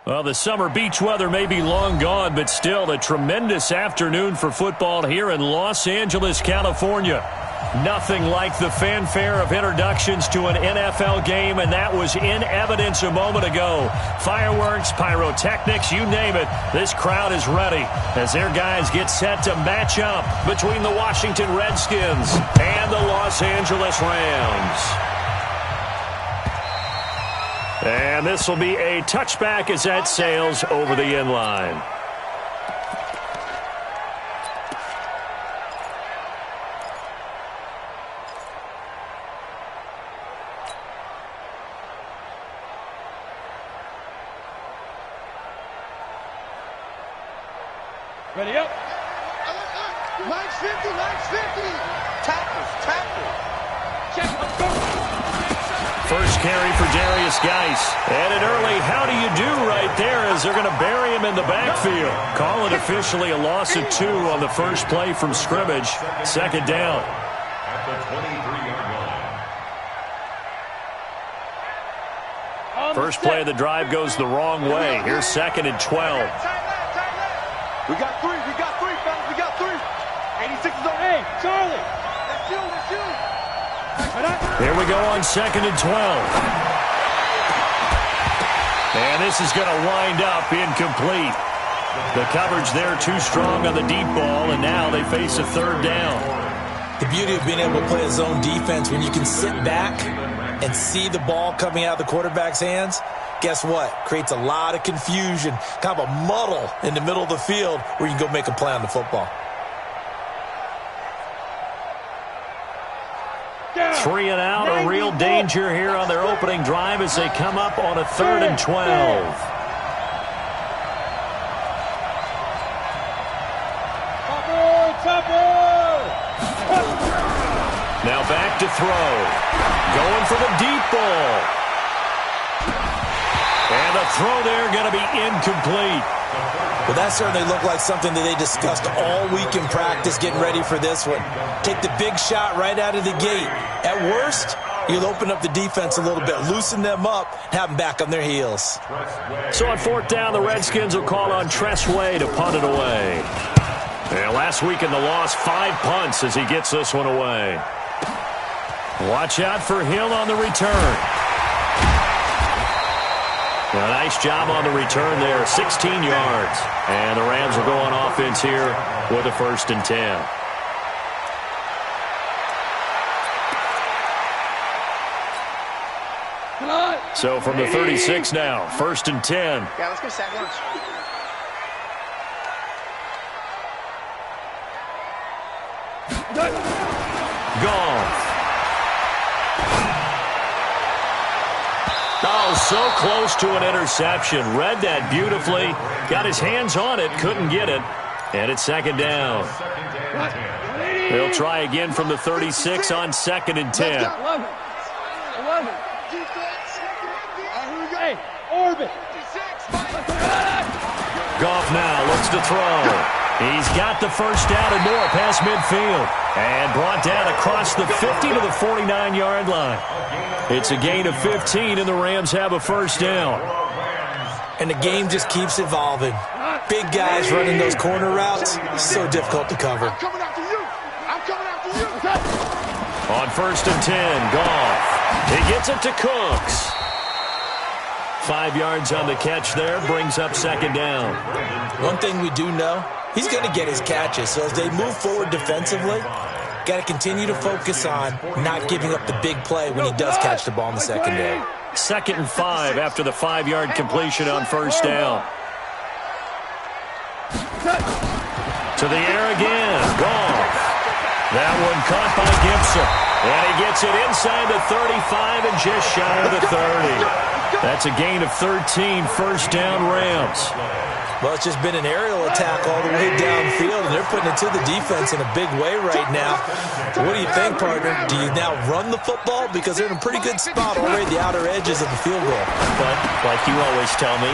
Well, the summer beach weather may be long gone, but still a tremendous afternoon for football here in Los Angeles, California. Nothing like the fanfare of introductions to an NFL game, and that was in evidence a moment ago. Fireworks, pyrotechnics, you name it, this crowd is ready as their guys get set to match up between the Washington Redskins and the Los Angeles Rams. And this will be a touchback as that sails over the end line. Ready up. Line's 50, line's 50. Tackle. Check, let's go. First carry for Darius Geis. And an early how do you do right there as they're going to bury him in the backfield. Call it officially a loss of 2 on the first play from scrimmage. Second down. At the 23-yard line. First play of the drive goes the wrong way. Here's 2nd and 12. We got 3, fellas, we got 3. 86 is on. Hey, Charlie. Let's shoot. Here we go on 2nd and 12. And this is going to wind up incomplete. The coverage there too strong on the deep ball, and now they face a 3rd down. The beauty of being able to play a zone defense when you can sit back and see the ball coming out of the quarterback's hands, guess what? Creates a lot of confusion, kind of a muddle in the middle of the field where you can go make a play on the football. 3 and out, a real danger here on their opening drive as they come up on a 3rd and 12. Now back to throw. Going for the deep ball. And the throw there going to be incomplete. Well, that certainly looked like something that they discussed all week in practice getting ready for this one. Take the big shot right out of the gate. At worst, you'll open up the defense a little bit, loosen them up, have them back on their heels. So on 4th down, the Redskins will call on Tress Way to punt it away. And last week in the loss, 5 punts as he gets this one away. Watch out for Hill on the return. A nice job on the return there, 16 yards. And the Rams will go on offense here with a 1st and 10. So from the 36 now, 1st and 10. Yeah, let's go sack lunch. Goff. Oh, so close to an interception. Read that beautifully. Got his hands on it, couldn't get it. And it's 2nd down. They'll try again from the 36 on 2nd and 10. 11. Hey, orbit. Goff now looks to throw. He's got the first down and more past midfield. And brought down across the 50 to the 49-yard line. It's a gain of 15, and the Rams have a 1st down. And the game just keeps evolving. Big guys running those corner routes, so difficult to cover. I'm coming after you. On 1st and 10, Goff. He gets it to Cooks. 5 yards on the catch there, brings up 2nd down. One thing we do know, he's going to get his catches. So as they move forward defensively, got to continue to focus on not giving up the big play when he does catch the ball in the secondary. 2nd and 5 after the 5-yard completion on 1st down. To the air again, Goff. That one caught by Gibson. And he gets it inside the 35 and just shy of the 30. That's a gain of 13, 1st down Rams. Well, it's just been an aerial attack all the way downfield, and they're putting it to the defense in a big way right now. What do you think, partner? Do you now run the football? Because they're in a pretty good spot already at the outer edges of the field goal. But, like you always tell me,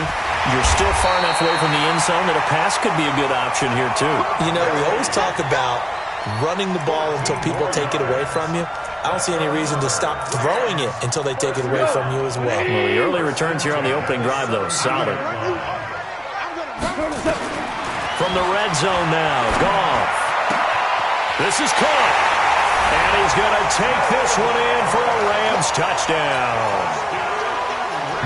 you're still far enough away from the end zone that a pass could be a good option here, too. You know, we always talk about running the ball until people take it away from you. I don't see any reason to stop throwing it until they take it away from you as well. Well, the early returns here on the opening drive, though, solid. From the red zone now, Goff. This is caught. And he's going to take this one in for a Rams touchdown.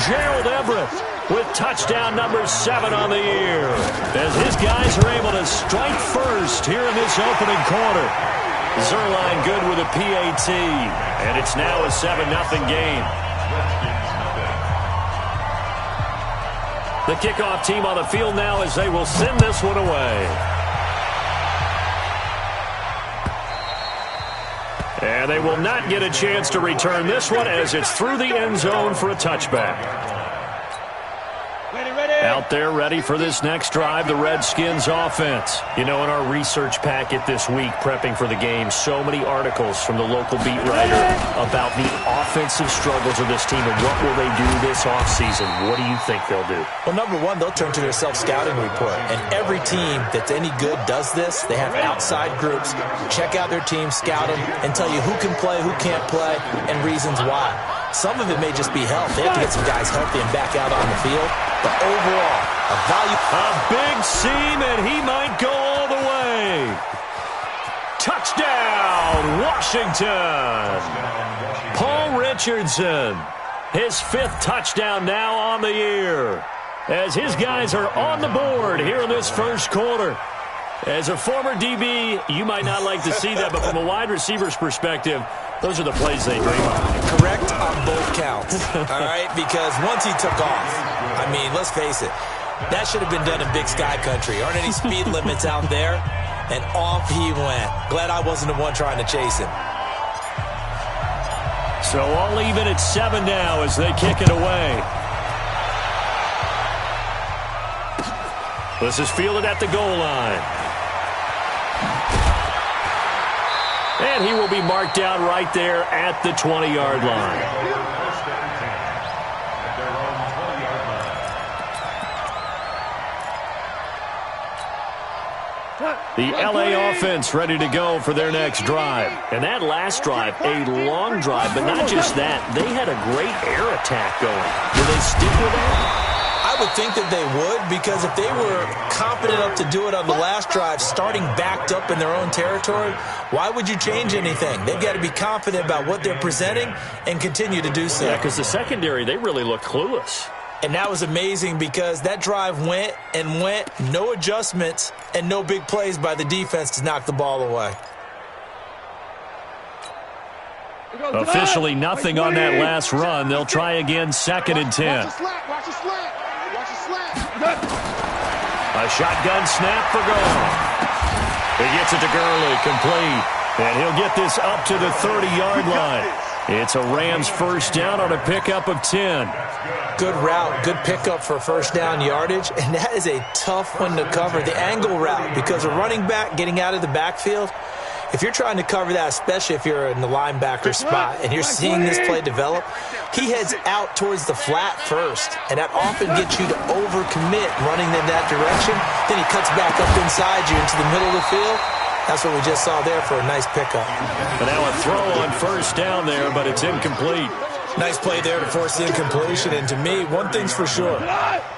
Gerald Everett with touchdown number 7 on the year, as his guys are able to strike first here in this opening quarter. Zuerlein good with a PAT, and it's now a 7-0 game. The kickoff team on the field now as they will send this one away. And they will not get a chance to return this one as it's through the end zone for a touchback. Out there ready for this next drive, the Redskins offense. You know, in our research packet this week, prepping for the game, so many articles from the local beat writer about the offensive struggles of this team and what will they do this offseason. What do you think they'll do? Well, number one, they'll turn to their self-scouting report. And every team that's any good does this. They have outside groups, check out their team, scout them, and tell you who can play, who can't play, and reasons why. Some of it may just be health. They have to get some guys healthy and back out on the field. But overall, a big seam, and he might go all the way. Touchdown, Washington. Paul Richardson, his 5th touchdown now on the year, as his guys are on the board here in this first quarter. As a former DB, you might not like to see that, but from a wide receiver's perspective, those are the plays they dream of. Correct on both counts, all right? Because once he took off, I mean, let's face it, that should have been done in Big Sky Country. Aren't any speed limits out there? And off he went. Glad I wasn't the one trying to chase him. So all even at 7 now as they kick it away. This is fielded at the goal line. And he will be marked down right there at the 20-yard line. The LA offense ready to go for their next drive. And that last drive, a long drive, but not just that. They had a great air attack going. Do they stick with that? I would think that they would, because if they were confident enough to do it on the last drive, starting backed up in their own territory, why would you change anything? They've got to be confident about what they're presenting and continue to do so. Yeah, because the secondary, they really looked clueless. And that was amazing because that drive went and went, no adjustments, and no big plays by the defense to knock the ball away. Officially nothing on that last run. They'll try again, 2nd and 10. A shotgun snap for Goff. He gets it to Gurley, complete. And he'll get this up to the 30-yard line. It's a Rams first down on a pickup of 10. Good route, good pickup for first down yardage, and that is a tough one to cover, the angle route, because a running back getting out of the backfield, if you're trying to cover that, especially if you're in the linebacker spot and you're seeing this play develop, he heads out towards the flat first, and that often gets you to overcommit running in that direction. Then he cuts back up inside you into the middle of the field. That's what we just saw there for a nice pickup. But now a throw on first down there, but it's incomplete. Nice play there to force the incompletion. And to me, one thing's for sure.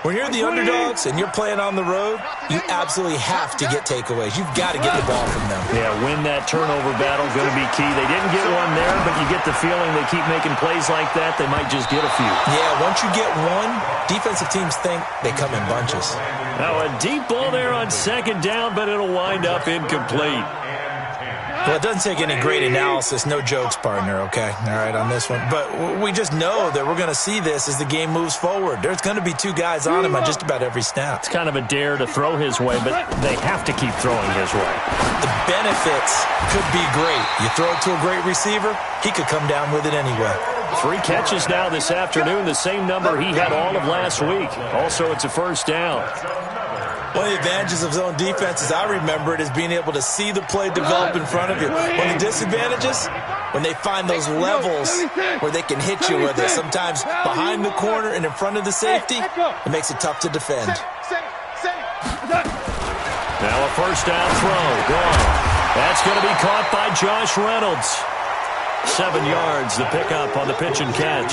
When you're the underdogs and you're playing on the road, you absolutely have to get takeaways. You've got to get the ball from them. Yeah, win that turnover battle, going to be key. They didn't get one there, but you get the feeling they keep making plays like that, they might just get a few. Yeah, once you get one, defensive teams think they come in bunches. Now a deep ball there on 2nd down, but it'll wind up incomplete. Well, it doesn't take any great analysis. No jokes, partner, okay? All right, on this one. But we just know that we're going to see this as the game moves forward. There's going to be 2 guys on him on just about every snap. It's kind of a dare to throw his way, but they have to keep throwing his way. The benefits could be great. You throw it to a great receiver, he could come down with it anyway. 3 catches now this afternoon, the same number he had all of last week. Also, it's a first down. One of the advantages of zone defense, as I remember it, is being able to see the play develop in front of you. One of the disadvantages, when they find those levels where they can hit you with it, sometimes behind the corner and in front of the safety, it makes it tough to defend. Now a first down throw. Gone. That's going to be caught by Josh Reynolds. 7 yards, the pickup on the pitch and catch.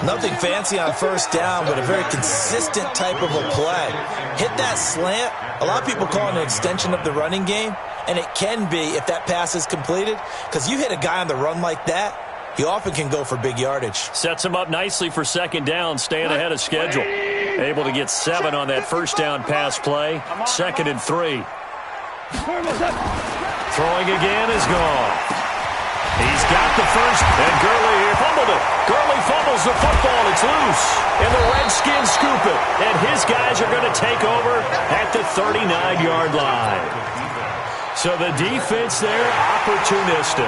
Nothing fancy on first down, but a very consistent type of a play. Hit that slant. A lot of people call it an extension of the running game, and it can be if that pass is completed, because you hit a guy on the run like that, he often can go for big yardage. Sets him up nicely for second down, staying ahead of schedule. Able to get 7 on that first down pass play. 2nd and 3. Throwing again is gone. He's got the first, and Gurley fumbled it. Gurley fumbles the football. It's loose, and the Redskins scoop it. And his guys are going to take over at the 39-yard line. So the defense there, opportunistic.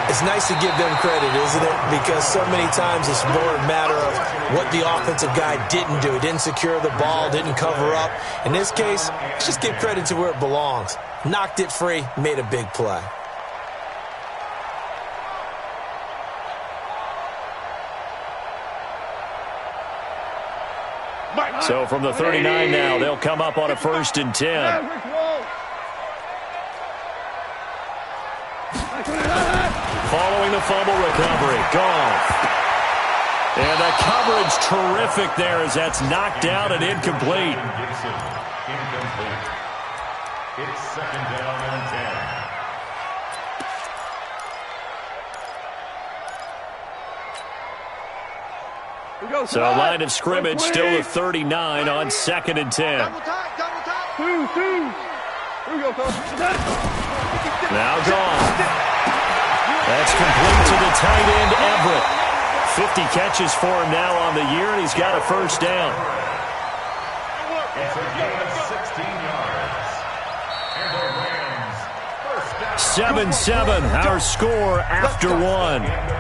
It's nice to give them credit, isn't it? Because so many times it's more a matter of what the offensive guy didn't do. He didn't secure the ball, didn't cover up. In this case, let's just give credit to where it belongs. Knocked it free, made a big play. So from the 39 now, they'll come up on a 1st and 10. Following the fumble recovery, Goff. And the coverage terrific there as that's knocked out and incomplete. It's 2nd down and 10. So line of scrimmage still the 39 on 2nd and 10. Now Goff. That's complete to the tight end, Everett. 50 catches for him now on the year, and he's got a first down. It's a gain of 16 yards. And the Rams first down. 7-7, our score after 1. End of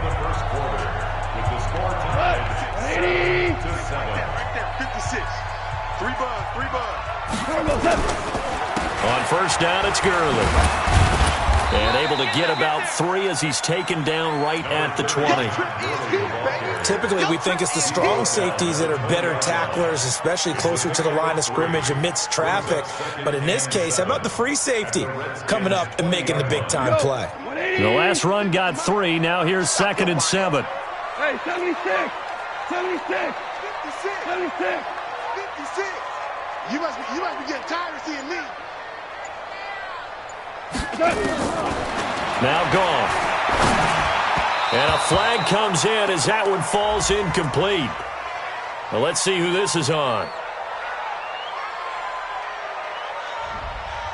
the first quarter with the score tied 7-7. Right there, 56. 3 buns. On first down, it's Gurley. And able to get about 3 as he's taken down right at the 20. Typically, we think it's the strong safeties that are better tacklers, especially closer to the line of scrimmage amidst traffic. But in this case, how about the free safety coming up and making the big-time play? The last run got 3. Now here's 2nd and 7. Hey, 76. 76. 76. 56. You must be getting tired of seeing me. Now Goff. And a flag comes in as that one falls incomplete. Well, let's see who this is on.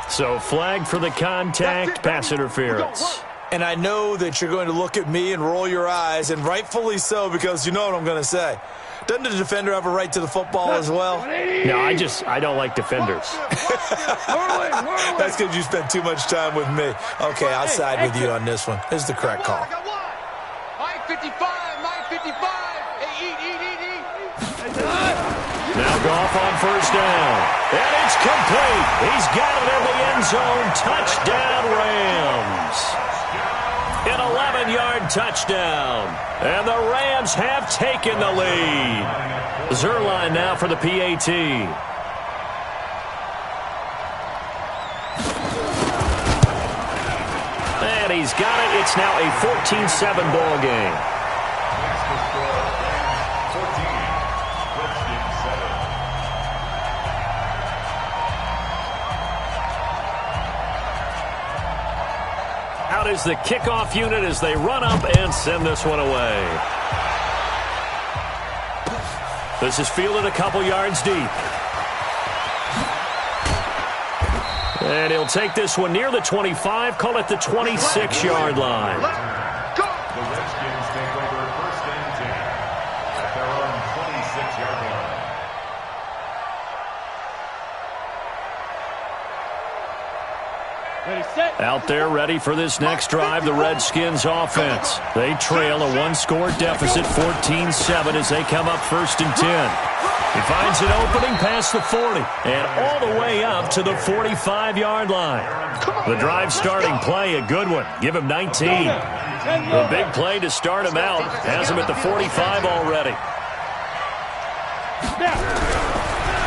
So flag for the contact, pass interference. And I know that you're going to look at me and roll your eyes, and rightfully so, because you know what I'm going to say. Doesn't the defender have a right to the football as well? No, I don't like defenders. That's because you spent too much time with me. Okay, I'll side with you on this one. This is the correct call. Mike 55, Mike 55. Hey, eat. Now Goff on first down. And it's complete. He's got it in the end zone. Touchdown, Rams. An 11-yard touchdown. And the Rams have taken the lead. Zuerlein now for the PAT. And he's got it. It's now a 14-7 ball game. Out is the kickoff unit as they run up and send this one away. This is fielded a couple yards deep. And he'll take this one near the 25, call it the 26-yard line. The Redskins take over 1st and 10 at their own 26-yard line. Out there ready for this next drive, the Redskins offense. They trail a one-score deficit, 14-7, as they come up 1st and 10. He finds an opening past the 40 and all the way up to the 45-yard line. The drive starting play, a good one. Give him 19. The big play to start him out has him at the 45 already.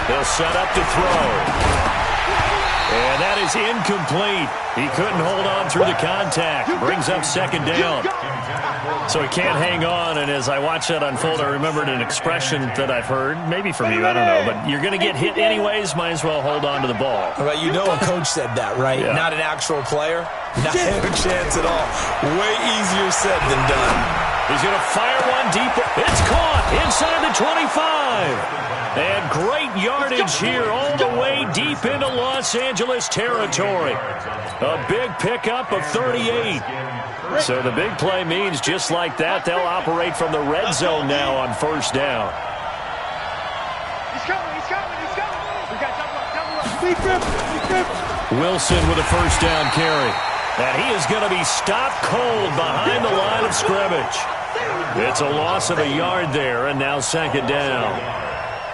He'll set up to throw. And that is incomplete. He couldn't hold on through the contact. Brings up second down. So he can't hang on, and as I watch that unfold, I remembered an expression that I've heard, maybe from you, I don't know, but you're going to get hit anyways, might as well hold on to the ball. Well, you know a coach said that, right? Yeah. Not an actual player. Not a chance at all. Way easier said than done. He's going to fire one deep. It's caught inside the 25. And great yardage here all the way deep into Los Angeles territory. A big pickup of 38. So the big play means just like that, they'll operate from the red zone now on first down. He's coming. We got double up. Wilson with a first down carry. And he is going to be stopped cold behind the line of scrimmage. It's a loss of a yard there, and now second down.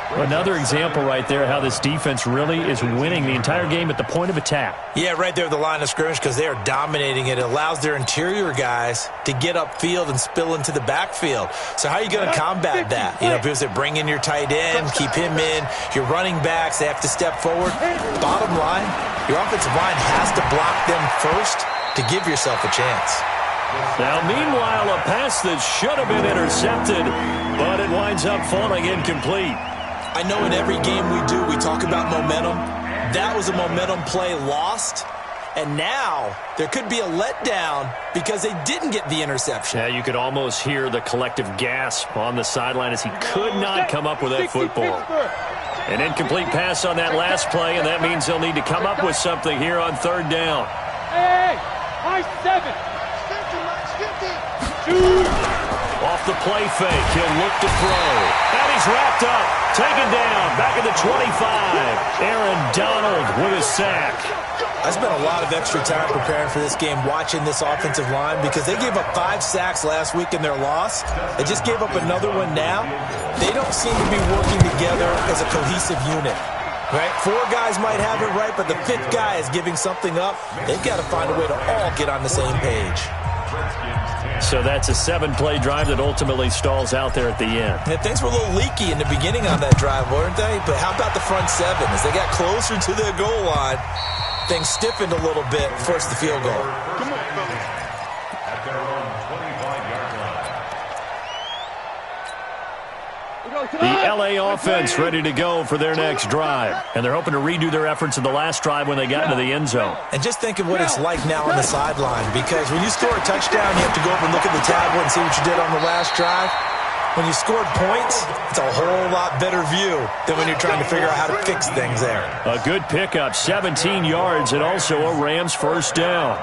Another example right there how this defense really is winning the entire game at the point of attack. Yeah, right there at the line of scrimmage because they are dominating it. It allows their interior guys to get upfield and spill into the backfield. So how are you going to combat that? You know, because they bring in your tight end, keep him in. Your running backs, they have to step forward. Bottom line, your offensive line has to block them first to give yourself a chance. Now, meanwhile, a pass that should have been intercepted, but it winds up falling incomplete. I know in every game we do, we talk about momentum. That was a momentum play lost. And now there could be a letdown because they didn't get the interception. Yeah, you could almost hear the collective gasp on the sideline as he could not come up with that football. An incomplete pass on that last play, and that means they'll need to come up with something here on third down. Hey, high 7. Off the play fake, he'll look to throw. And he's wrapped up, taken down, back at the 25. Aaron Donald with a sack. I spent a lot of extra time preparing for this game, watching this offensive line, because they gave up 5 sacks last week in their loss. They just gave up another one now. They don't seem to be working together as a cohesive unit. Right? 4 guys might have it right, but the 5th guy is giving something up. They've got to find a way to all get on the same page. So that's a 7-play drive that ultimately stalls out there at the end. And things were a little leaky in the beginning on that drive, weren't they? But how about the front 7? As they got closer to their goal line, things stiffened a little bit, forced the field goal. At their own 25-yard line. The LA offense ready to go for their next drive. And they're hoping to redo their efforts in the last drive when they got into the end zone. And just think of what it's like now on the sideline. Because when you score a touchdown, you have to go up and look at the tablet and see what you did on the last drive. When you scored points, it's a whole lot better view than when you're trying to figure out how to fix things there. A good pickup, 17 yards, and also a Rams first down.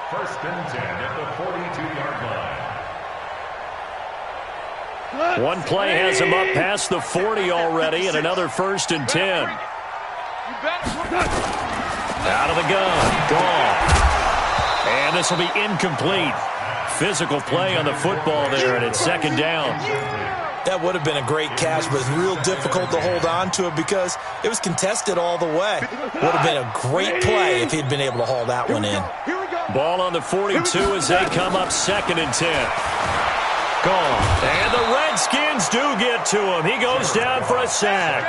First and 10 at the 42-yard line. One play has him up past the 40 already, and another first and 10. Out of the gun, gone. And this will be incomplete. Physical play on the football there, and it's second down. That would have been a great catch, but it's real difficult to hold on to it because it was contested all the way. Would have been a great play if he'd been able to haul that one in. Ball on the 42 as they come up second and 10. Gone. And the Redskins do get to him. He goes down for a sack.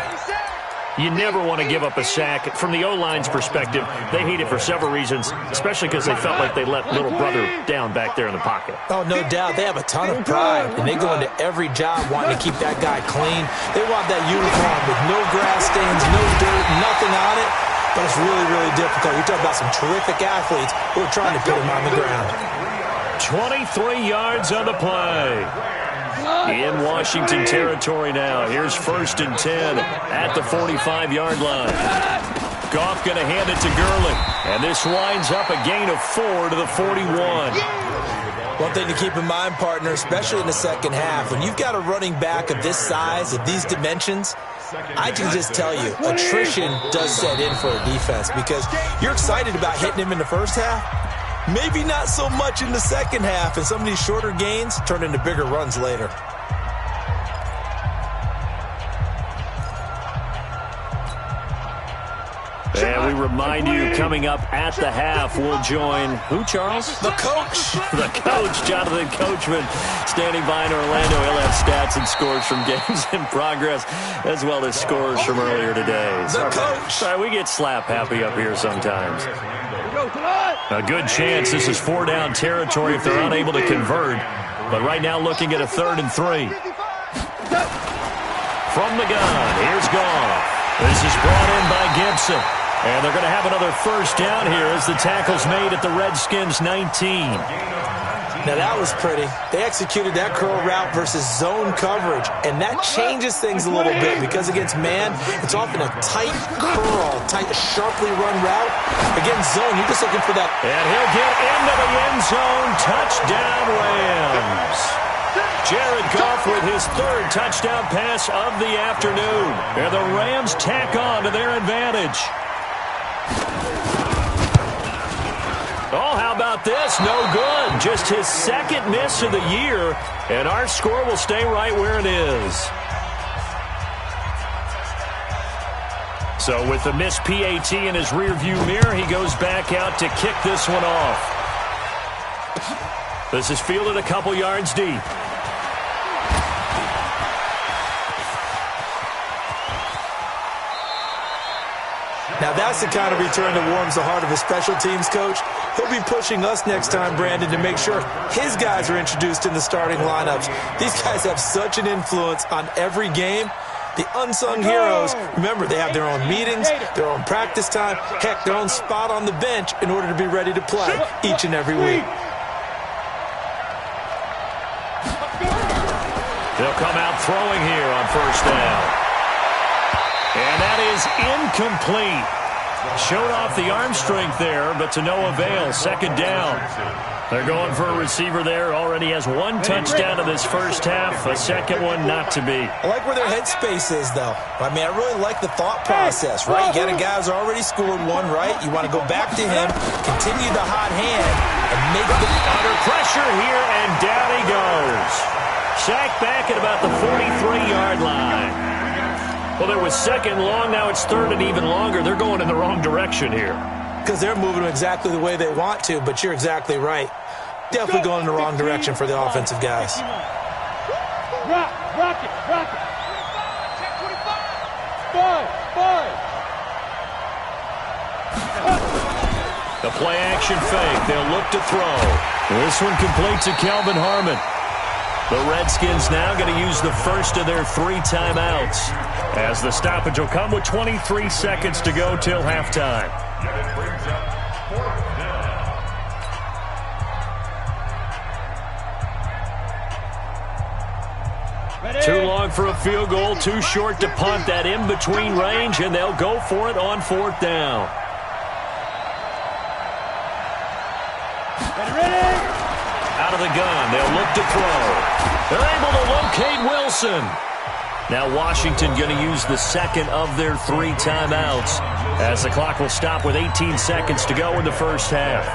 You never want to give up a sack. From the O-line's perspective, they hate it for several reasons, especially because they felt like they let little brother down back there in the pocket. Oh, no doubt. They have a ton of pride, and they go into every job wanting to keep that guy clean. They want that uniform with no grass stains, no dirt, nothing on it. But it's really, really difficult. You're talking about some terrific athletes who are trying to put him on the ground. 23 yards on the play. In Washington territory now. Here's first and 10 at the 45-yard line. Goff going to hand it to Gurley. And this winds up a gain of 4 to the 41. One thing to keep in mind, partner, especially in the second half, when you've got a running back of this size, of these dimensions, I can just tell you, attrition does set in for a defense because you're excited about hitting him in the first half. Maybe not so much in the second half, and some of these shorter gains turn into bigger runs later. And we remind you, coming up at the half, we'll join who, Charles? The coach. The coach, Jonathan Coachman, standing by in Orlando. He'll have stats and scores from games in progress, as well as scores from earlier today. The coach. Sorry, we get slap happy up here sometimes. A good chance this is 4-down territory if they're unable to convert. But right now looking at a 3rd and 3. From the gun, here's Goff. This is brought in by Gibson. And they're going to have another first down here as the tackle's made at the Redskins' 19. Now that was pretty. They executed that curl route versus zone coverage, and that changes things a little bit because against man, it's often a tight curl, tight, sharply run route. Against zone, you're just looking for that. And he'll get into the end zone. Touchdown, Rams. Jared Goff with his 3rd touchdown pass of the afternoon. And the Rams tack on to their advantage. Oh, how about this? No good. Just his 2nd miss of the year, and our score will stay right where it is. So with the missed PAT in his rearview mirror, he goes back out to kick this one off. This is fielded a couple yards deep. Now that's the kind of return that warms the heart of a special teams coach. He'll be pushing us next time, Brandon, to make sure his guys are introduced in the starting lineups. These guys have such an influence on every game. The unsung heroes, remember, they have their own meetings, their own practice time, heck, their own spot on the bench in order to be ready to play each and every week. They'll come out throwing here on first down. And that is incomplete. Showed off the arm strength there, but to no avail. 2nd down. They're going for a receiver there. Already has 1 touchdown in this first half. A 2nd one not to be. I like where their headspace is, though. I mean, I really like the thought process, right? You got a guy who's already scored 1, right? You want to go back to him, continue the hot hand, and make the... Under pressure here, and down he goes. Sacked back at about the 43-yard line. Well, there was 2nd long, now it's 3rd and even longer. They're going in the wrong direction here. Because they're moving exactly the way they want to, but you're exactly right. Definitely going in the wrong direction for the offensive guys. Rock it. 5. The play action fake. They'll look to throw. This one complete to Kelvin Harmon. The Redskins now going to use the first of their 3 timeouts, as the stoppage will come with 23 seconds to go till halftime. And it brings up 4th down. Too long for a field goal, too short to punt. That in-between range, and they'll go for it on 4th down. Ready? Out of the gun, they'll look to throw. They're able to locate Wilson. Now Washington going to use the 2nd of their 3 timeouts, as the clock will stop with 18 seconds to go in the first half.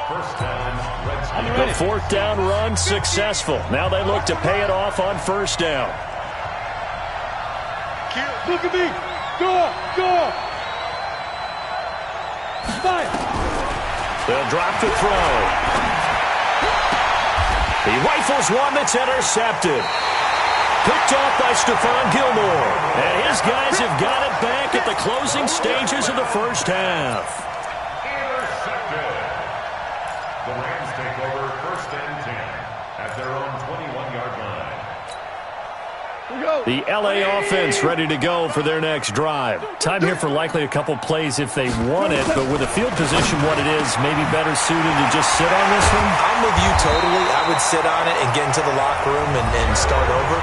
First down, Redskins. The 4th down run successful. Now they look to pay it off on first down. Look at me. Go. 5. They'll drop the throw. He rifles one that's intercepted. Picked off by Stephon Gilmore. And his guys have got it back at the closing stages of the first half. Intercepted. The Rams take over 1st and 10 at their own 21-yard line. The LA offense ready to go for their next drive. Time here for likely a couple plays if they want it, but with the field position what it is, maybe better suited to just sit on this one? I'm with you totally. I would sit on it and get into the locker room and start over.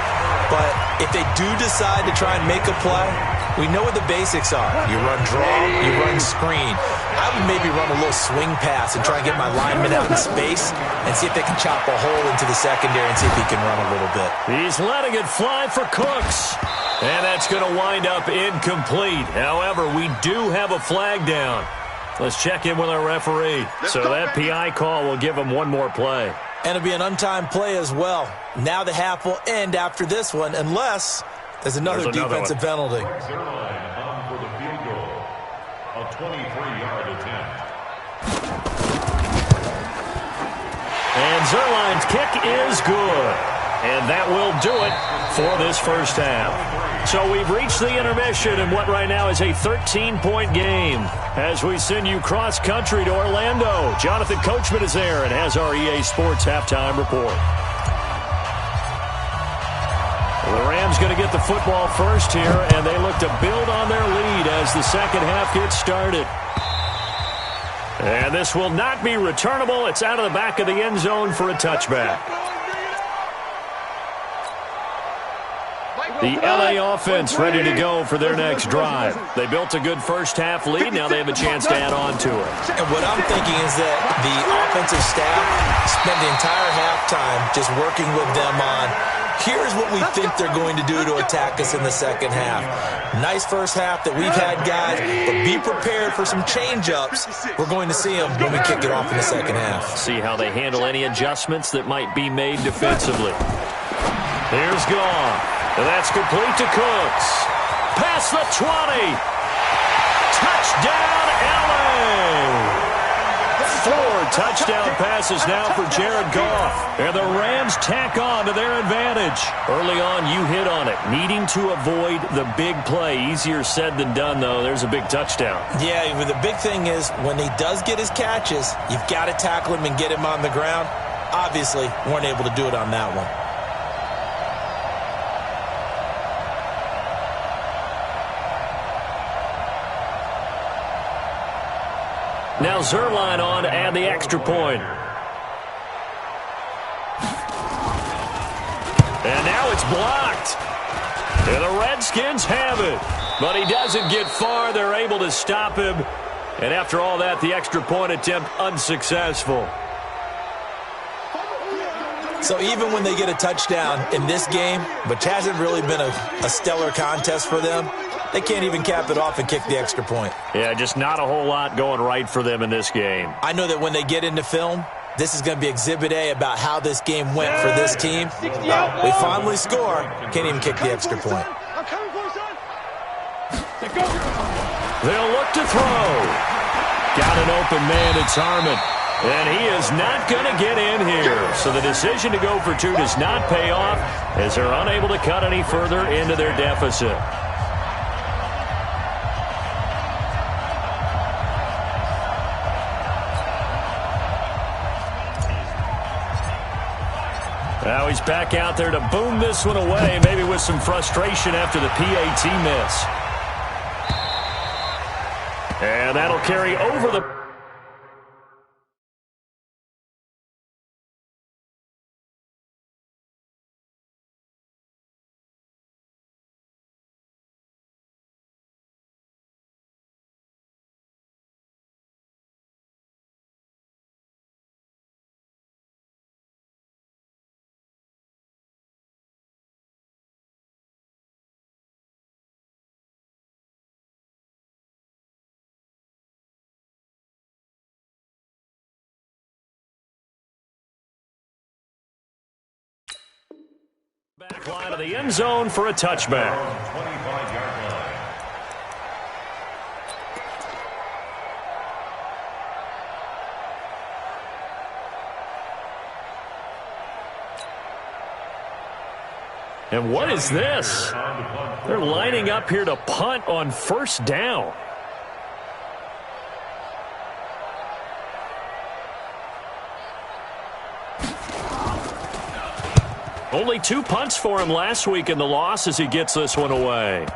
But if they do decide to try and make a play, we know what the basics are. You run draw, you run screen. I would maybe run a little swing pass and try and get my lineman out in space and see if they can chop a hole into the secondary and see if he can run a little bit. He's letting it fly for Cooks. And that's going to wind up incomplete. However, we do have a flag down. Let's check in with our referee. So that PI call will give him one more play. And it'll be an untimed play as well. Now the half will end after this one unless there's another defensive penalty. Zerline on for the field goal. A 23-yard attempt. And Zuerlein's kick is good. And that will do it for this first half. So we've reached the intermission in what right now is a 13-point game. As we send you cross-country to Orlando, Jonathan Coachman is there and has our EA Sports halftime report. The Rams going to get the football first here, and they look to build on their lead as the second half gets started. And this will not be returnable. It's out of the back of the end zone for a touchback. The LA offense ready to go for their next drive. They built a good first-half lead. Now they have a chance to add on to it. And what I'm thinking is that the offensive staff spent the entire halftime just working with them on, here's what we think they're going to do to attack us in the second half. Nice first half that we've had, guys, but be prepared for some change-ups. We're going to see them when we kick it off in the second half. See how they handle any adjustments that might be made defensively. Here's Goff. And that's complete to Cooks. Past the 20. Touchdown, LA! 4 touchdown passes now for Jared Goff. And the Rams tack on to their advantage. Early on, you hit on it. Needing to avoid the big play. Easier said than done, though. There's a big touchdown. Yeah, but the big thing is when he does get his catches, you've got to tackle him and get him on the ground. Obviously, weren't able to do it on that one. Now Zuerlein on to add the extra point. And now it's blocked. And the Redskins have it. But he doesn't get far. They're able to stop him. And after all that, the extra point attempt unsuccessful. So even when they get a touchdown in this game, which hasn't really been a stellar contest for them, they can't even cap it off and kick the extra point. Yeah, just not a whole lot going right for them in this game. I know that when they get into film, this is going to be Exhibit A about how this game went for this team. We finally score. Can't even kick the extra point. They'll look to throw. Got an open man. It's Harmon. And he is not going to get in here. So the decision to go for 2 does not pay off as they're unable to cut any further into their deficit. Now he's back out there to boom this one away, maybe with some frustration after the PAT miss. And that'll carry over the... Back line of the end zone for a touchback. 25-yard line. And what is this? They're lining up here to punt on first down. Only 2 punts for him last week in the loss as he gets this one away.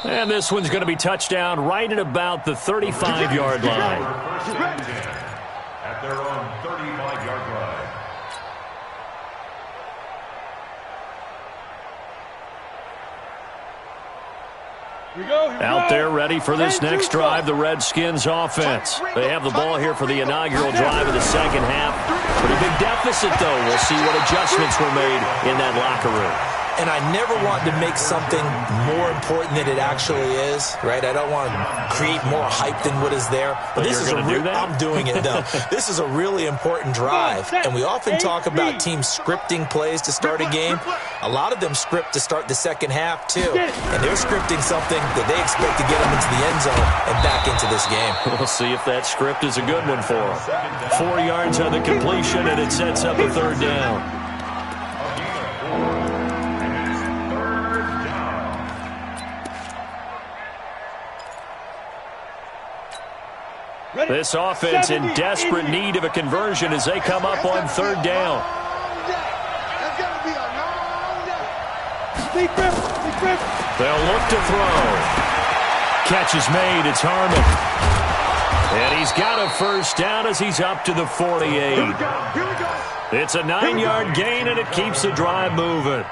And this one's going to be touchdown right at about the 35-yard line. At their own 35-yard line. Out there ready for this next drive, the Redskins offense. They have the ball here for the inaugural drive of the second half. Pretty big deficit, though. We'll see what adjustments were made in that locker room. And I never want to make something more important than it actually is, right? I don't want to create more hype than what is there. But this is I'm doing it, though. This is a really important drive. And we often talk about teams scripting plays to start a game. A lot of them script to start the second half, too. And they're scripting something that they expect to get them into the end zone and back into this game. We'll see if that script is a good one for them. 4 yards on the completion, and it sets up a third down. This offense in desperate need of a conversion as they come up on third down. They'll look to throw. Catch is made. It's Harmon. And he's got a first down as he's up to the 48. It's a 9-yard gain, and it keeps the drive moving.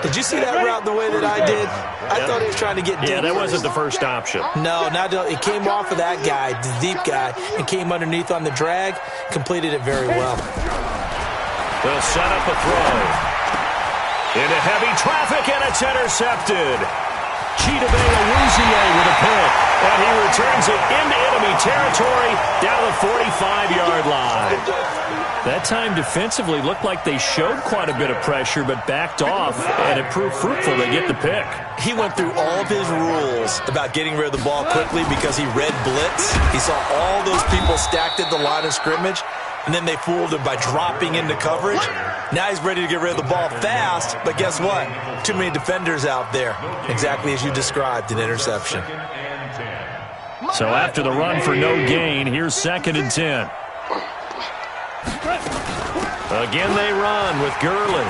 Did you see that route the way that I did? I thought he was trying to get deep. Yeah, that wasn't the first option. No, it came off of that guy, the deep guy, and came underneath on the drag, completed it very well. They'll set up a throw. Into heavy traffic, and it's intercepted. Chidobe Awuzie with a pick, and he returns it into enemy territory down the 45-yard line. That time defensively looked like they showed quite a bit of pressure but backed off, and it proved fruitful to get the pick. He went through all of his rules about getting rid of the ball quickly because he read blitz. He saw all those people stacked at the line of scrimmage, and then they fooled him by dropping into coverage. Now he's ready to get rid of the ball fast, but guess what? Too many defenders out there. Exactly as you described, an interception. So after the run for no gain, here's 2nd and 10. Again they run with Gurley.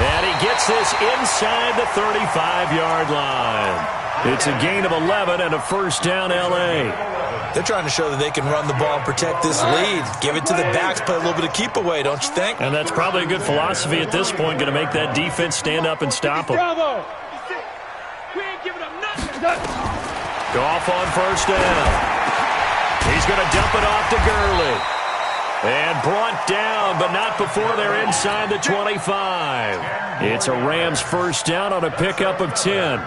And he gets this inside the 35-yard line. It's a gain of 11 and a first down L.A. They're trying to show that they can run the ball and protect this lead. Give it to the backs, play a little bit of keep away, don't you think? And that's probably a good philosophy at this point, going to make that defense stand up and stop them. Bravo! We ain't giving up nothing. Goff on first down. He's going to dump it off to Gurley. And brought down, but not before they're inside the 25. It's a Rams first down on a pickup of 10.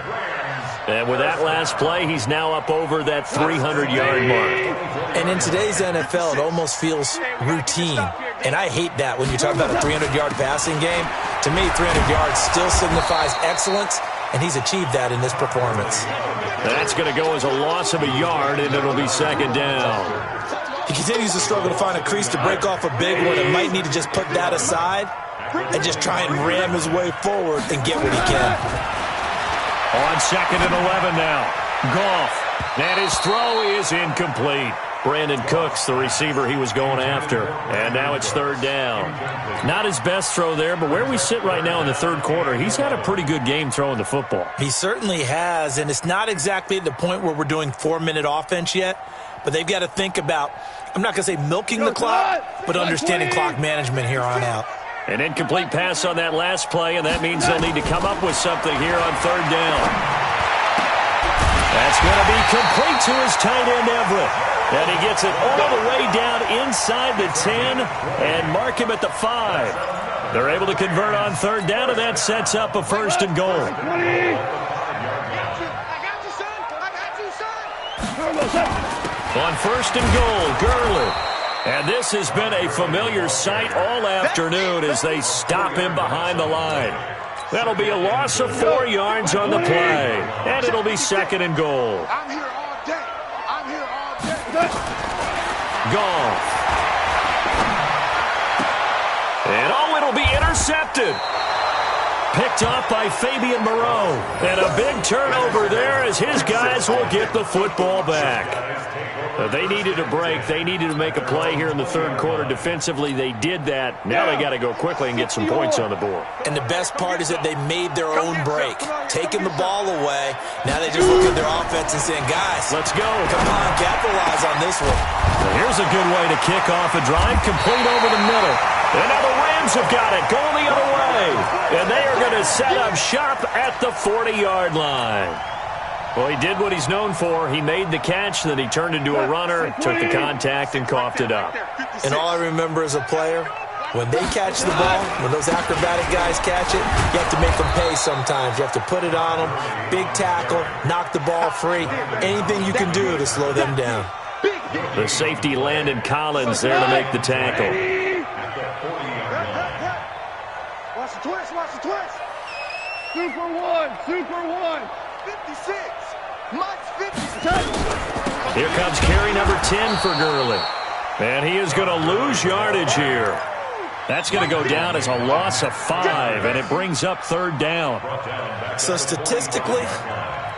And with that last play, he's now up over that 300-yard mark. And in today's NFL, it almost feels routine. And I hate that when you talk about a 300-yard passing game. To me, 300 yards still signifies excellence, and he's achieved that in this performance. That's going to go as a loss of a yard, and it'll be 2nd down. He continues to struggle to find a crease to break off a big one and might need to just put that aside and just try and ram his way forward and get what he can. On 2nd and 11 now. Goff. And his throw is incomplete. Brandon Cooks, the receiver he was going after. And now it's 3rd down. Not his best throw there, but where we sit right now in the 3rd quarter, he's had a pretty good game throwing the football. He certainly has, and it's not exactly at the point where we're doing 4-minute offense yet, but they've got to think about, I'm not going to say milking the clock, but understanding clock management here on out. An incomplete pass on that last play, and that means they'll need to come up with something here on 3rd down. That's going to be complete to his tight end, Everett. And he gets it all the way down inside the 10 and mark him at the 5. They're able to convert on 3rd down, and that sets up a 1st and goal. On 1st and goal, Gurley. And this has been a familiar sight all afternoon as they stop him behind the line. That'll be a loss of 4 yards on the play. And it'll be 2nd and goal. I'm here all day. I'm here all day. Goff. And it'll be intercepted. Picked off by Fabian Moreau. And a big turnover there as his guys will get the football back. They needed a break. They needed to make a play here in the 3rd quarter. Defensively, they did that. Now they got to go quickly and get some points on the board. And the best part is that they made their own break. Taking the ball away. Now they just look at their offense and saying, guys, let's go. Come on, capitalize on this one. Well, here's a good way to kick off a drive, complete over the middle. And now the Rams have got it, going the other way. And they are going to set up shop at the 40-yard line. Well, he did what he's known for. He made the catch, then he turned into a runner, took the contact, and coughed it up. And all I remember as a player When they catch the ball, when those acrobatic guys catch it, you have to make them pay sometimes. You have to put it on them, big tackle, knock the ball free. Anything you can do to slow them down. The safety Landon Collins there to make the tackle. Watch the twist, watch the twist. Super one. 56. Mike's 56. Here comes carry number 10 for Gurley. And he is going to lose yardage here. That's going to go down as a loss of 5, and it brings up third down. So statistically,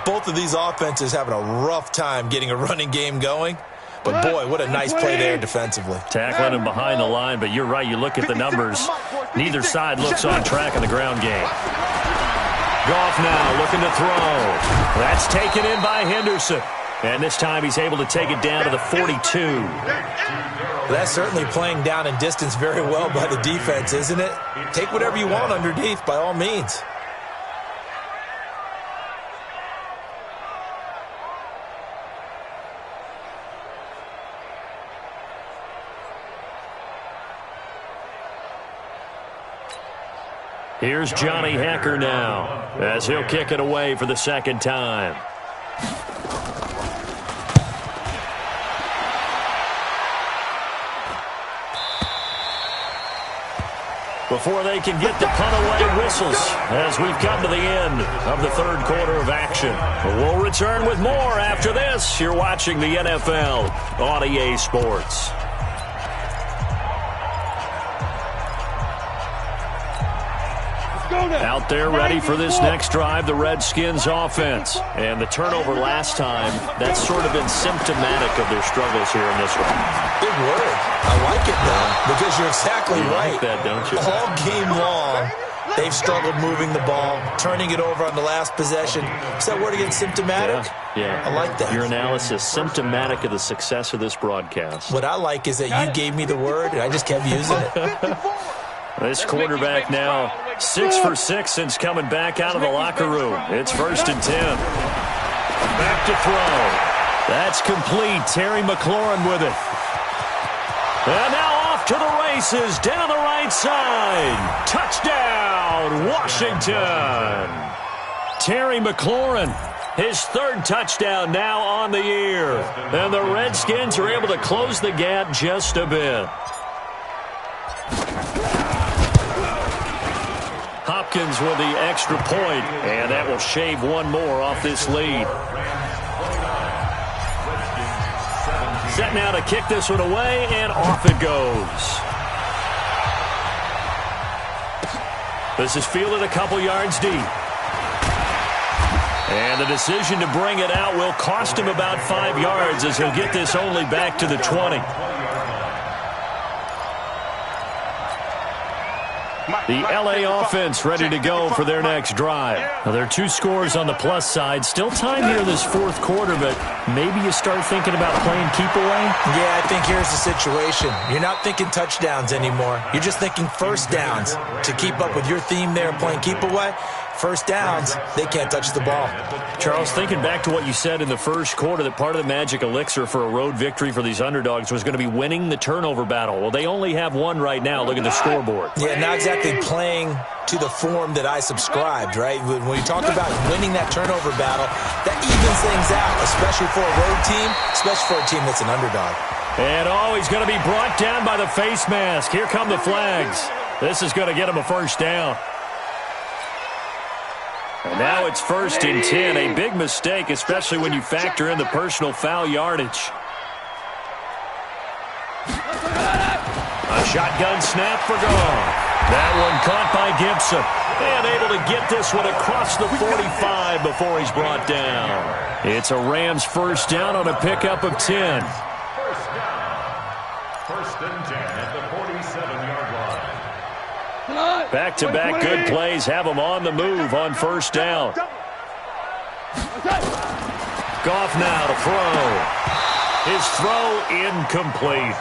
both of these offenses having a rough time getting a running game going. But, boy, what a nice play there defensively. Tackling him behind the line, but you're right. You look at the numbers. Neither side looks on track in the ground game. Goff now looking to throw. That's taken in by Henderson. And this time he's able to take it down to the 42. That's certainly playing down in distance very well by the defense, isn't it? Take whatever you want underneath, by all means. Here's Johnny Hekker now as he'll kick it away for the second time. Before they can get the punt away, whistles as we've come to the end of the third quarter of action. We'll return with more after this. You're watching the NFL on EA Sports. Out there ready for this next drive, the Redskins offense. And the turnover last time, that's sort of been symptomatic of their struggles here in this one. Big word. I like it, though, because you're exactly right. Like that, don't you? All game long, they've struggled moving the ball, turning it over on the last possession. Is that word again, symptomatic? Yeah. I like that. Your analysis, symptomatic of the success of this broadcast. What I like is that you gave me the word, and I just kept using it. This quarterback now 6 for 6 since coming back out of the locker room. It's 1st and 10. Back to throw. That's complete. Terry McLaurin with it. And now off to the races down the right side. Touchdown, Washington. Terry McLaurin, his 3rd touchdown now on the year. And the Redskins are able to close the gap just a bit. Hopkins with the extra point, and that will shave one more off this lead. Set now to kick this one away, and off it goes. This is fielded a couple yards deep. And the decision to bring it out will cost him about 5 yards as he'll get this only back to the 20. The L.A. offense ready to go for their next drive. Now, there are 2 scores on the plus side. Still time here in this 4th quarter, but maybe you start thinking about playing keep away? Yeah, I think here's the situation. You're not thinking touchdowns anymore. You're just thinking first downs. To keep up with your theme there, playing keep away, first downs, they can't touch the ball. Charles, thinking back to what you said in the first quarter, that part of the magic elixir for a road victory for these underdogs was going to be winning the turnover battle. Well, they only have one right now. Look at the scoreboard. Yeah, not exactly playing to the form that I subscribed, right? When you talk about winning that turnover battle, that evens things out, especially for a road team, especially for a team that's an underdog. And he's going to be brought down by the face mask. Here come the flags. This is going to get him a first down. And now it's 1st and 10. A big mistake, especially when you factor in the personal foul yardage. A shotgun snap for Goff. That one caught by Gibson. And able to get this one across the 45 before he's brought down. It's a Rams first down on a pickup of 10. First down. 1st and 10 at the 47-yard line. Back-to-back good plays have him on the move on first down. Goff now to throw. His throw incomplete.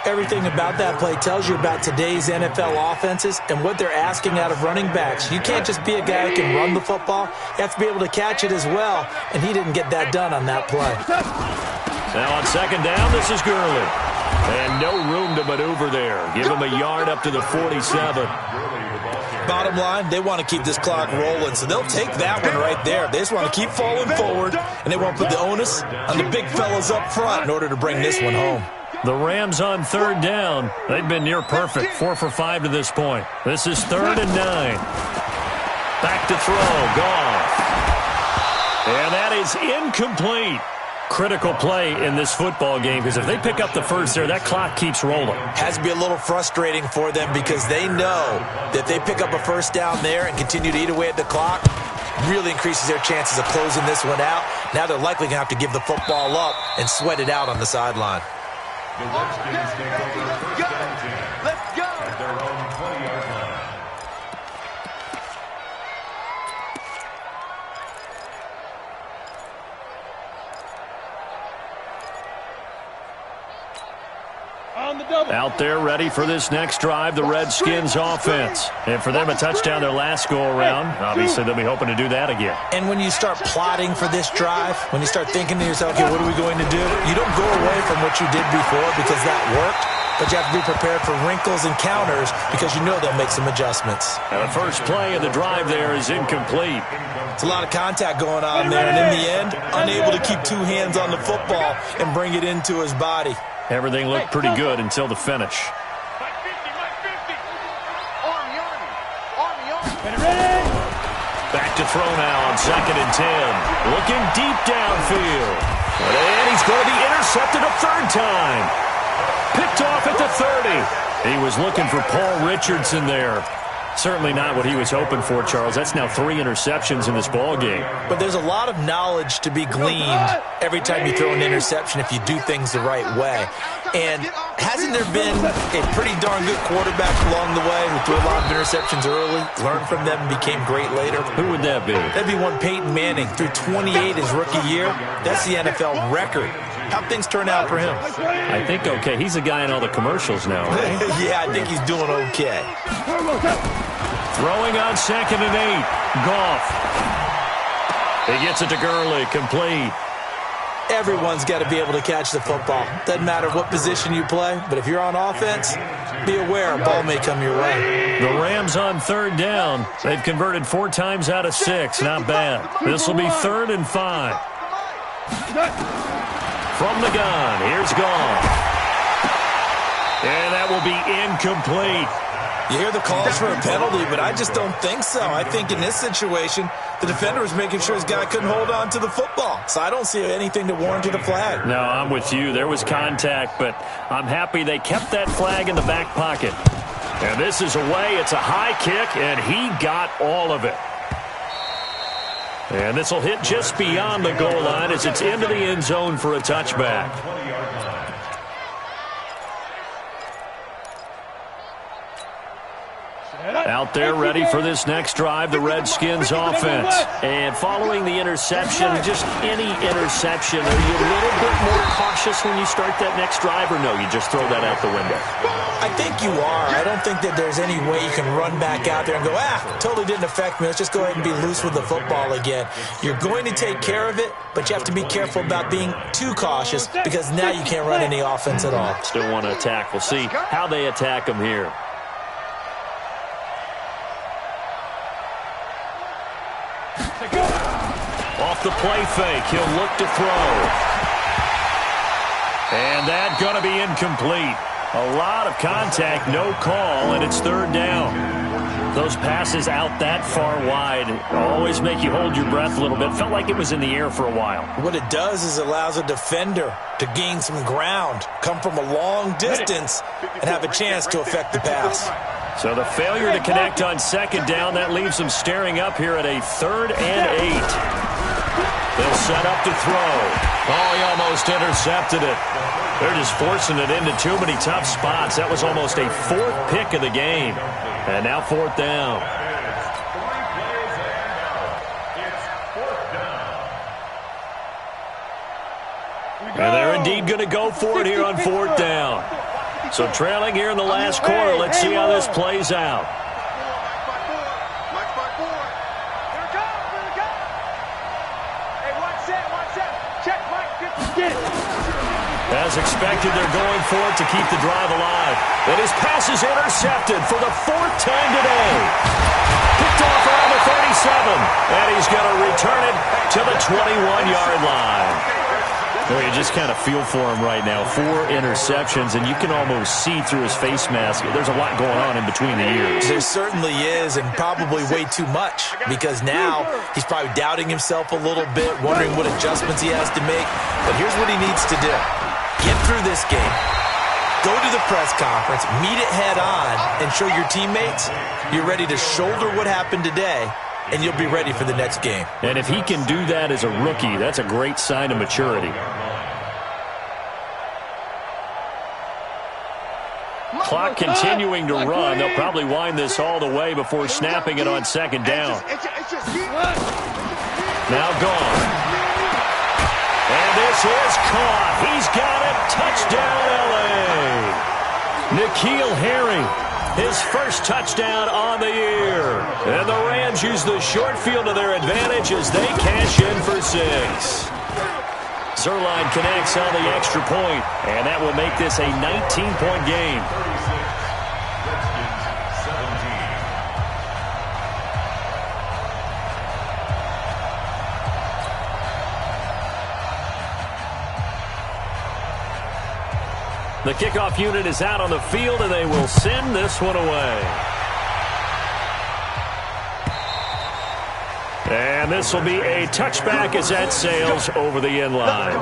Everything about that play tells you about today's NFL offenses and what they're asking out of running backs. You can't just be a guy who can run the football. You have to be able to catch it as well, and he didn't get that done on that play. Now on second down, this is Gurley. And no room to maneuver there. Give him a yard up to the 47. Bottom line, they want to keep this clock rolling, so they'll take that one right there. They just want to keep falling forward, and they want to put the onus on the big fellas up front in order to bring this one home. The Rams on third down. They've been near perfect, 4 for 5 to this point. This is 3rd and 9. Back to throw, Goff. And that is incomplete. Critical play in this football game, because if they pick up the first there, that clock keeps rolling. Has to be a little frustrating for them because they know that if they pick up a first down there and continue to eat away at the clock, really increases their chances of closing this one out. Now they're likely going to have to give the football up and sweat it out on the sideline. The Redskins take over 1st and 10. Let's go. At their own 20-yard line. Out there ready for this next drive, the Redskins offense. And for them, a touchdown their last go-around. Obviously, they'll be hoping to do that again. And when you start plotting for this drive, when you start thinking to yourself, okay, what are we going to do? You don't go away from what you did before because that worked, but you have to be prepared for wrinkles and counters because you know they'll make some adjustments. And the first play of the drive there is incomplete. It's a lot of contact going on there, and in the end, unable to keep 2 hands on the football and bring it into his body. Everything looked pretty good until the finish. Back to throw now on 2nd and 10. Looking deep downfield. And he's going to be intercepted a 3rd time. Picked off at the 30. He was looking for Paul Richardson there. Certainly not what he was hoping for, Charles. That's now 3 interceptions in this ball game. But there's a lot of knowledge to be gleaned every time you throw an interception if you do things the right way. And hasn't there been a pretty darn good quarterback along the way who threw a lot of interceptions early, learned from them, and became great later? Who would that be? That'd be one Peyton Manning. Threw 28 his rookie year. That's the NFL record. How'd things turn out for him? I think okay. He's a guy in all the commercials now, right? Yeah, I think he's doing okay. Throwing on 2nd and 8. Goff. He gets it to Gurley. Complete. Everyone's got to be able to catch the football. Doesn't matter what position you play, but if you're on offense, be aware a ball may come your way. The Rams on 3rd down. They've converted 4 times out of 6. Not bad. This will be 3rd and 5. From the gun, here's Goff. And that will be incomplete. You hear the calls for a penalty, but I just don't think so. I think in this situation, the defender was making sure his guy couldn't hold on to the football. So I don't see anything to warrant the flag. No, I'm with you. There was contact, but I'm happy they kept that flag in the back pocket. And this is away. It's a high kick, and he got all of it. And this will hit just beyond the goal line as it's into the end zone for a touchback. Out there ready for this next drive, the Redskins offense. And following the interception, just any interception, are you a little bit more cautious when you start that next drive, or no, you just throw that out the window? I think you are. I don't think that there's any way you can run back out there and go, totally didn't affect me. Let's just go ahead and be loose with the football again. You're going to take care of it, but you have to be careful about being too cautious because now you can't run any offense at all. Still want to attack. We'll see how they attack them here. Off the play fake, he'll look to throw. And that's going to be incomplete. A lot of contact, no call, and it's 3rd down. Those passes out that far wide always make you hold your breath a little bit. Felt like it was in the air for a while. What it does is allows a defender to gain some ground, come from a long distance, and have a chance to affect the pass. So the failure to connect on 2nd down, that leaves them staring up here at a 3rd and 8. They'll set up to throw. Oh, he almost intercepted it. They're just forcing it into too many tough spots. That was almost a 4th pick of the game. And now 4th down. And they're indeed going to go for it here on 4th down. So trailing here in the last quarter. Let's see how this plays out. As as expected, they're going for it to keep the drive alive. And his pass is intercepted for the 4th time today. Picked off around the 37, and he's going to return it to the 21-yard line. Well, you just kind of feel for him right now. 4 interceptions, and you can almost see through his face mask. There's a lot going on in between the ears. There certainly is, and probably way too much, because now he's probably doubting himself a little bit, wondering what adjustments he has to make. But here's what he needs to do. Get through this game. Go to the press conference, meet it head on, and show your teammates you're ready to shoulder what happened today, and you'll be ready for the next game. And if he can do that as a rookie, that's a great sign of maturity. Clock continuing to run. They'll probably wind this all the way before snapping it on 2nd down. Now gone. And this is caught. He's got it. Touchdown, L.A. N'Keal Harry, his first touchdown on the year. And the Rams use the short field to their advantage as they cash in for 6. Zuerlein connects on the extra point, and that will make this a 19-point game. The kickoff unit is out on the field, and they will send this one away. And this will be a touchback as that sails over the end line.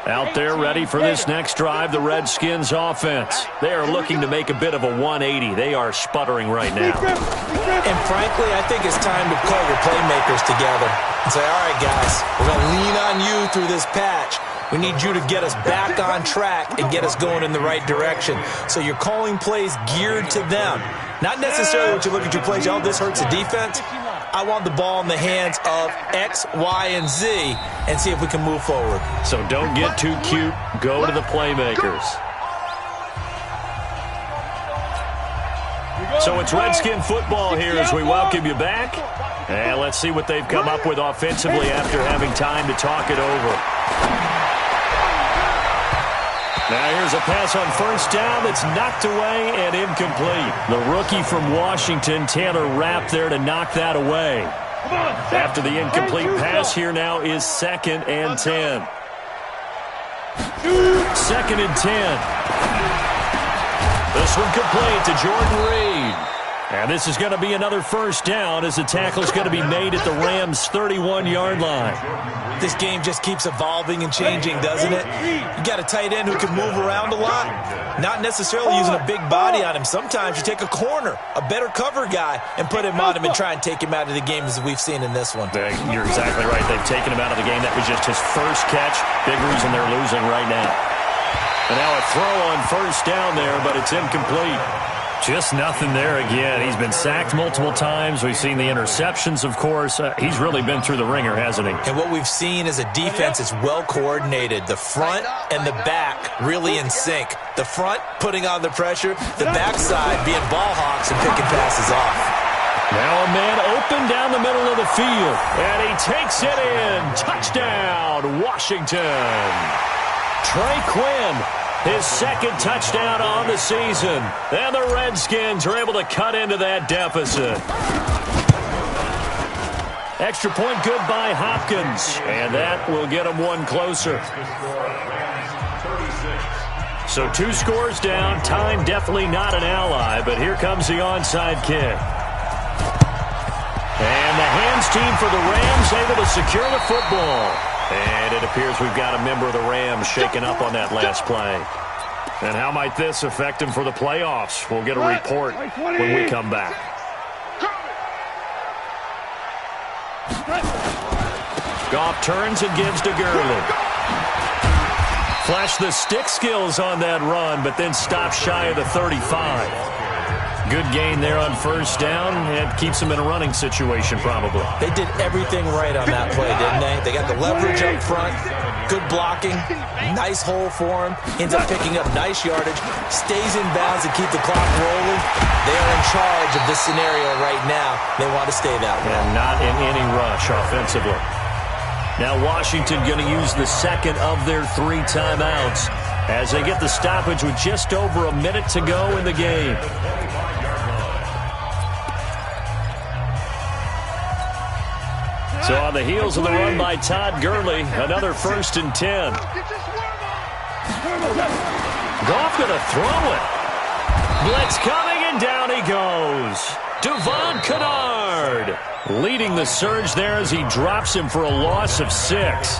Out there ready for this next drive, the Redskins offense. They are looking to make a bit of a 180. They are sputtering right now. And frankly, I think it's time to pull your playmakers together and say, all right, guys, we're going to lean on you through this patch. We need you to get us back on track and get us going in the right direction. So you're calling plays geared to them. Not necessarily what you look at your plays, oh, this hurts the defense. I want the ball in the hands of X, Y, and Z and see if we can move forward. So don't get too cute. Go to the playmakers. So it's Redskin football here as we welcome you back. And let's see what they've come up with offensively after having time to talk it over. Now here's a pass on 1st down that's knocked away and incomplete. The rookie from Washington, Taylor Rapp, there to knock that away. After the incomplete pass, here now is 2nd and 10. 2nd and 10. This one complete to Jordan Reed. And this is going to be another 1st down as the tackle is going to be made at the Rams' 31-yard line. This game just keeps evolving and changing, doesn't it? You got a tight end who can move around a lot. Not necessarily using a big body on him. Sometimes you take a corner, a better cover guy, and put him on him and try and take him out of the game as we've seen in this one. You're exactly right. They've taken him out of the game. That was just his first catch. Big reason they're losing right now. And now a throw on 1st down there, but it's incomplete. Just nothing there again. He's been sacked multiple times. We've seen the interceptions, of course. He's really been through the ringer, hasn't he? And what we've seen is a defense that's well coordinated. The front and the back really in sync. The front putting on the pressure. The backside being ball hawks and picking passes off. Now a man open down the middle of the field. And he takes it in. Touchdown, Washington. Trey Quinn. His 2nd touchdown on the season. And the Redskins are able to cut into that deficit. Extra point good by Hopkins. And that will get them one closer. So 2 scores down. Time definitely not an ally. But here comes the onside kick. And the hands team for the Rams able to secure the football. And it appears we've got a member of the Rams shaken up on that last play. And how might this affect him for the playoffs? We'll get a report when we come back. Goff turns and gives to Gurley. Flashed the stick skills on that run, but then stopped shy of the 35. Good gain there on 1st down. It keeps them in a running situation, probably. They did everything right on that play, didn't they? They got the leverage up front, good blocking, nice hole for him, ends up picking up nice yardage, stays in bounds and keep the clock rolling. They are in charge of this scenario right now. They want to stay that way. And not in any rush offensively. Now Washington going to use the second of their 3 timeouts as they get the stoppage with just over a minute to go in the game. So on the heels of the run by Todd Gurley, another 1st and 10. Goff going to throw it. Blitz coming, and down he goes. Devon Kennard leading the surge there as he drops him for a loss of 6.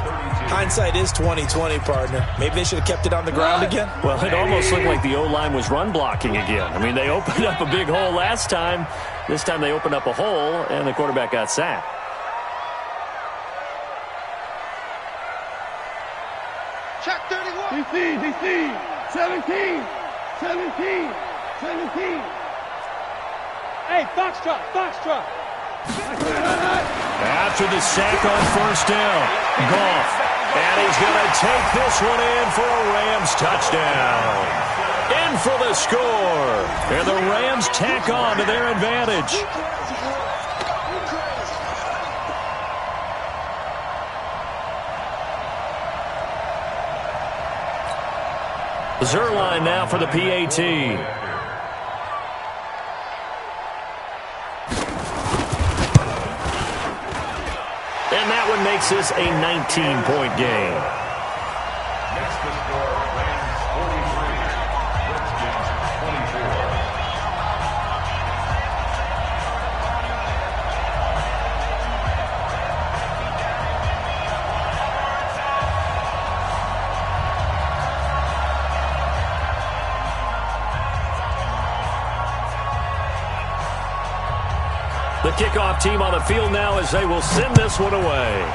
Hindsight is 20/20, partner. Maybe they should have kept it on the ground again. Well, it almost looked like the O-line was run blocking again. I mean, they opened up a big hole last time. This time they opened up a hole, and the quarterback got sacked. Check 31. DC, 17. Hey, Foxtrot. After the sack on 1st down, Goff. And he's going to take this one in for a Rams touchdown. In for the score. And the Rams tack on to their advantage. Zuerlein now for the PAT. And that one makes this a 19-point game. Next to score, Rams 43, Redskins 24. The kickoff team on the field now as they will send this one away.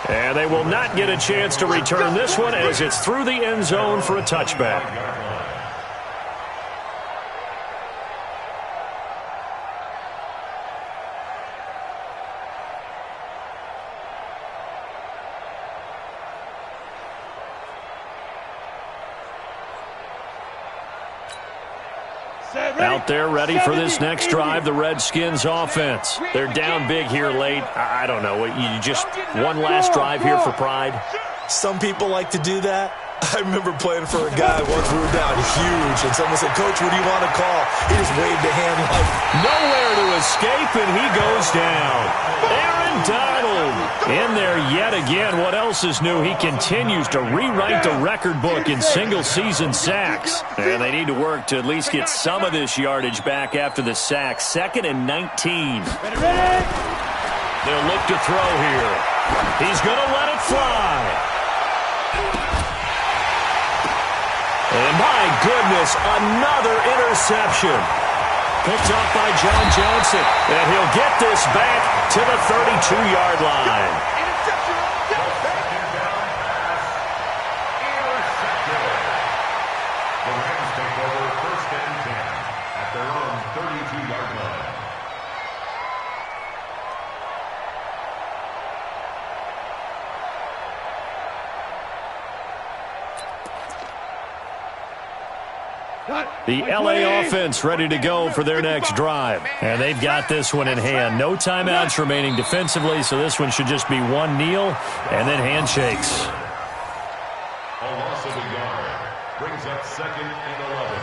And they will not get a chance to return this one as it's through the end zone for a touchback. Out there ready for this next drive, the Redskins offense. They're down big here late. I don't know. You just one last drive here for pride? Some people like to do that. I remember playing for a guy once we were down huge, and someone said, "Coach, what do you want to call?" He just waved a hand like, nowhere to escape, and he goes down. Aaron Donald in there yet again. What else is new? He continues to rewrite the record book in single-season sacks. And they need to work to at least get some of this yardage back after the sack. 2nd and 19. They'll look to throw here. He's going to let it fly. And my goodness, another interception. Picked off by John Johnson. And he'll get this back to the 32-yard line. Second down pass. Intercepted. The Rams take over 1st and 10 at their own 32-yard line. The LA offense ready to go for their next drive. And they've got this one in hand. No timeouts remaining defensively, so this one should just be one kneel and then handshakes. A loss of a yard brings up 2nd and 11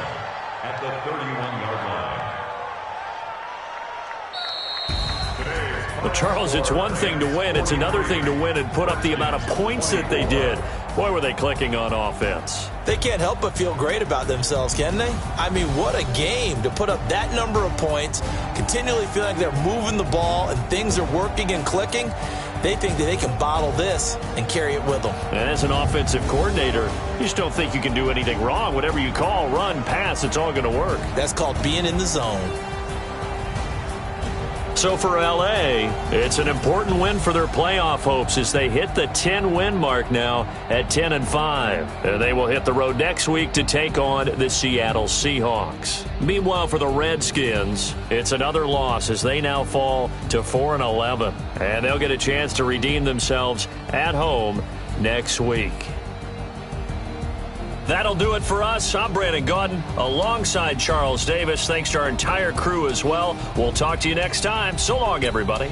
at the 31-yard line. Well, Charles, it's one thing to win. It's another thing to win and put up the amount of points that they did. Boy, were they clicking on offense. they can't help but feel great about themselves, can they? I mean, what a game to put up that number of points, continually feeling like they're moving the ball and things are working and clicking. They think that they can bottle this and carry it with them. And as an offensive coordinator, you just don't think you can do anything wrong. Whatever you call, run, pass, it's all going to work. That's called being in the zone. So for L.A., it's an important win for their playoff hopes as they hit the 10-win mark now at 10-5. They will hit the road next week to take on the Seattle Seahawks. Meanwhile, for the Redskins, it's another loss as they now fall to 4-11. And they'll get a chance to redeem themselves at home next week. That'll do it for us. I'm Brandon Gaudin alongside Charles Davis. Thanks to our entire crew as well. We'll talk to you next time. So long, everybody.